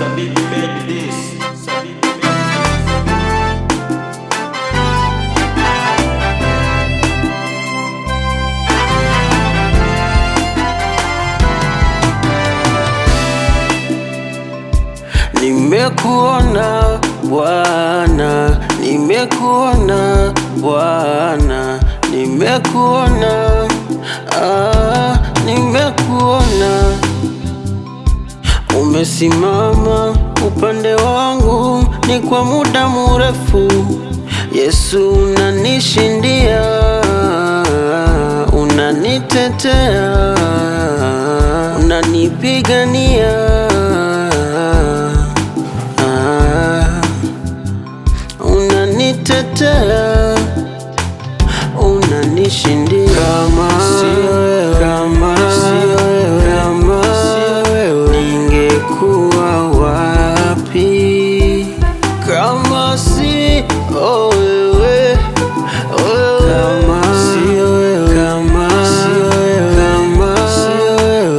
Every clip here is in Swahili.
Sadidi made this. Nimekuona Bwana, nimekuona Bwana, nimekuona, nimekuona. Umesimama upande wangu ni kwa muda mrefu. Yesu, unanishindia, unanitetea, unanipigania, unanitetea, unanishindia. Kama sio wewe, ningekuwa wapi? Kama sio wewe,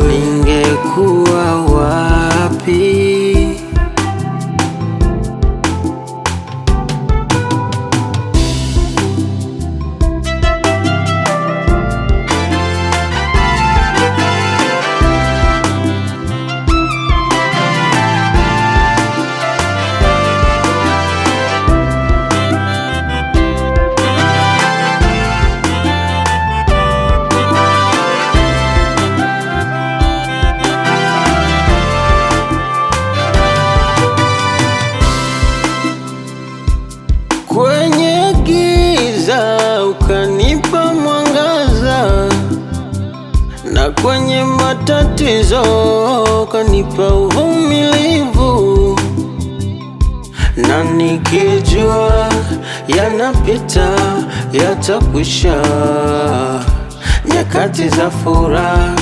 ningekuwa wapi? Kwenye giza ukanipa mwangaza, na kwenye matatizo ukanipa uvumilivu, na nikijua yanapita yatakwisha, nyakati za furaha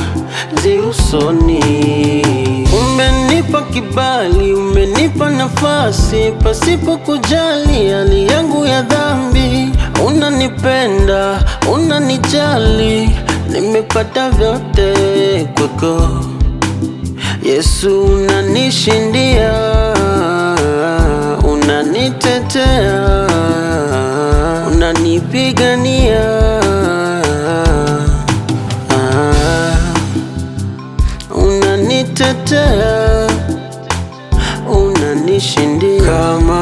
zi usoni. Umenipa kibali, umenipa nafasi, pasipo kujali hali yangu ya dhambi. Unanipenda, unanijali, nimepata vyote kwako. Yesu, unanishindia, unanitetea, unanipigania, unanitetea, unanishindia. Kama